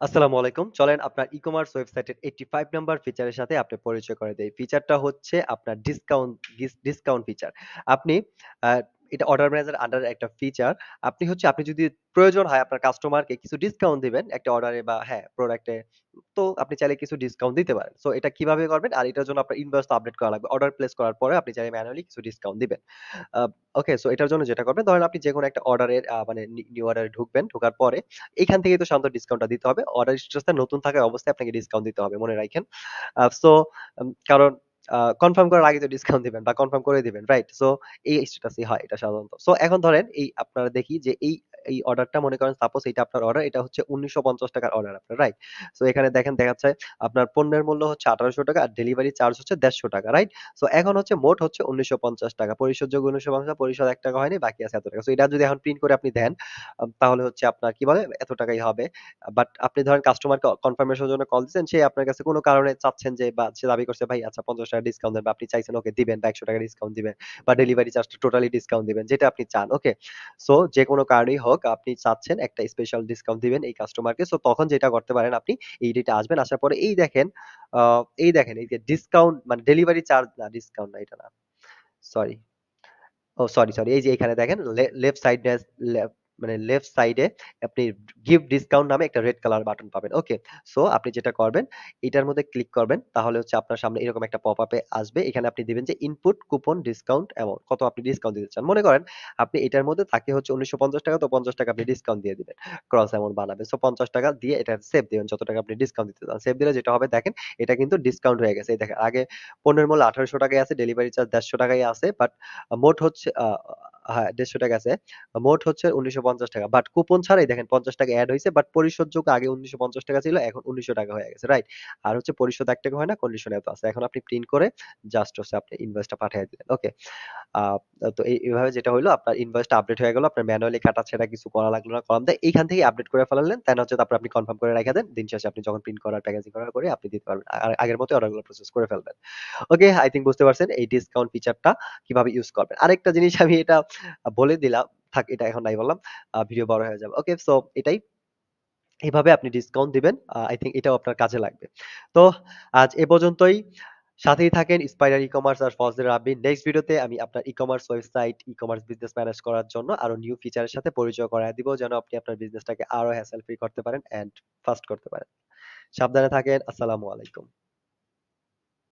আসসালামু আলাইকুম। চলেন আপনার ই-কমার্স ওয়েবসাইটের 85 নাম্বার ফিচারের সাথে আপনি পরিচয় করে দেই। ফিচারটা হচ্ছে আপনার ডিসকাউন্ট ফিচার। আপনি আ এটা অর্ডার ম্যানেজার আন্ডার একটা ফিচার। আপনি যদি প্রয়োজন হয় আপনার কাস্টমারকে কিছু ডিসকাউন্ট দিবেন একটা অর্ডারে বা হ্যাঁ, প্রোডাক্টে তো আপনি চাইলে কিছু ডিসকাউন্ট দিতে পারেন। সো এটা কিভাবে করবেন? আর এটার জন্য আপনার ইনভয়েস তো আপডেট করা লাগবে। অর্ডার প্লেস করার পরে আপনি চাইলে ম্যানুয়ালি কিছু ডিসকাউন্ট দিবেন। আ ওকে, সো এটার জন্য যেটা করবেন ধরেন আপনি যেকোনো একটা অর্ডারের মানে নিউ অর্ডারে ঢুকবেন। ঢোকার পরে এইখান থেকেই তো সাধারণত ডিসকাউন্টটা দিতে হবে। অর্ডার স্ট্যাটাসটা নতুন থাকা অবস্থায় আপনাকে ডিসকাউন্ট দিতে হবে। মনে রাইখেন। সো কারণ কনফার্ম করার আগে তো ডিসকাউন্ট দিবেন বা কনফার্ম করে দিবেন। রাইট? সো এই স্ট্যাটাসই হয় এটা সাধারণত। সো এখন ধরেন আপনারা দেখি যে এই অর্ডারটা মনে করেন সাপোজ এটা আপনার অর্ডার এটা হচ্ছে ৳১৯৫০ র অর্ডার আপনার। রাইট? সো এখানে দেখেন দেখাচ্ছে আপনার পণ্যের মূল্য হচ্ছে ৳১৮০০ আর ডেলিভারি চার্জ হচ্ছে ৳১৫০ রাইট? সো এখন হচ্ছে মোট হচ্ছে ৳১৯৫০ পরিশোধযোগ্য ৳১৯৫০ পরিশোধ ৳১ হয়নি, বাকি আছে এত টাকা। সো এটা যদি এখন প্রিন্ট করে আপনি দেন, তাহলে হচ্ছে আপনার কি বলে এত টাকাই হবে। বাট আপনি ধরেন কাস্টমারকে কনফার্মেশন এর জন্য কল দিছেন, সে আপনার কাছে কোন কারণে চাচ্ছেন যে বা সে দাবি করছে ভাই আচ্ছা ৳৫০ ডিসকাউন্ট দেন বা আপনি চাইছেন ওকে দিবেন বা ৳১০০ ডিসকাউন্ট দিবেন বা ডেলিভারি চার্জটা টোটালি ডিসকাউন্ট দিবেন যেটা আপনি চান। ওকে? সো যেকোনো কারণেই হোক আপনি চাচ্ছেন একটা স্পেশাল ডিসকাউন্ট দিবেন এই কাস্টমারকে। সো তখন যেটা করতে পারেন আপনি এই ডেটে আসবেন। আসার পরে আ দেখেন এই যে ডিসকাউন্ট মানে ডেলিভারি চার্জ না ডিসকাউন্ট না এটা না। সরি। সরি। এই যে এখানে দেখেন লেফট সাইডে মানে লেফট সাইডে আপনি গিভ ডিসকাউন্ট নামে একটা রেড কালার বাটন পাবেন। ওকে? সো আপনি যেটা করবেন এটার মধ্যে ক্লিক করবেন। তাহলে হচ্ছে আপনার সামনে এরকম একটা পপআপ এ আসবে। এখানে আপনি দিবেন যে ইনপুট কুপন ডিসকাউন্ট অ্যামাউন্ট। কত আপনি ডিসকাউন্ট দিতে চান। মনে করেন আপনি এটার মধ্যে তাকে হচ্ছে ৳১৯৫০ তো ৳৫০ আপনি ডিসকাউন্ট দিয়ে দিবেন। ক্রস অ্যামাউন্ট বানাবেন। সো ৳৫০ দিয়ে এটা সেভ দিবেন যত টাকা আপনি ডিসকাউন্ট দিতে চান। সেভ দিলে যেটা হবে দেখেন এটা কিন্তু ডিসকাউন্ট হয়ে গেছে। এই দেখেন আগে পণ্যের মূল্য ৳১৮০০ আছে, ডেলিভারি চার্জ ৳১৫০ আছে। বাট মোট হচ্ছে হ্যাঁ, ৳১৫০ আছে। মোট হচ্ছে ৳১৯৫০ বাট কুপন ছাড়াই দেখেন ৳৫০ এড হইছে বাট পরিশোধযোগ্য আগে ৳১৯৫০ ছিল, এখন ৳১৯০০ হয়ে গেছে। রাইট? আর হচ্ছে পরিশোধ ৳১ হয় না, কন্ডিশন এত আছে। এখন আপনি প্রিন্ট করে জাস্ট হচ্ছে আপনি ইনভয়েসটা পাঠাইয়া দিলেন। ওকে? আ তো এভাবে যেটা হইলো আপনার ইনভয়েসটা আপডেট হয়ে গেল। আপনার ম্যানুয়ালি কাটা-ছেঁড়া কিছু করা লাগলো না। কলাম দিয়ে এইখান থেকেই আপডেট করে ফেলালেন। দেন হচ্ছে তারপর আপনি কনফার্ম করে রাইখা দেন। দিন শেষে আপনি যখন প্রিন্ট করার, প্যাকেজিং করার করে আপনি দিতে পারবেন। আর আগের মতই অর্ডারগুলো প্রসেস করে ফেলবেন। ওকে, আই থিংক বুঝতে পারছেন এই ডিসকাউন্ট ফিচারটা কিভাবে ইউস করবেন। আরেকটা জিনিস আমি এটা বলে দিলাম। থাক এটা এখন নাই বললাম। ভিডিও বড় হয়ে যাবে। ওকে, সো এটাই। এভাবে আপনি ডিসকাউন্ট দিবেন। আই থিংক এটাও আপনার কাজে লাগবে। তো আজ এ পর্যন্তই। সাথেই থাকেন স্পাইরাল ই-কমার্স আর ফজলে রাব্বি। নেক্সট ভিডিওতে আমি আপনার e-commerce website, e-commerce business manage করার জন্য আরো নিউ ফিচারের সাথে পরিচয় করায় দিব যেন আপনি আপনার বিজনেসটাকে আরো হ্যাসেল ফ্রি করতে পারেন অ্যান্ড ফাস্ট করতে পারেন। সাবধানে থাকেন। আসসালামু আলাইকুম।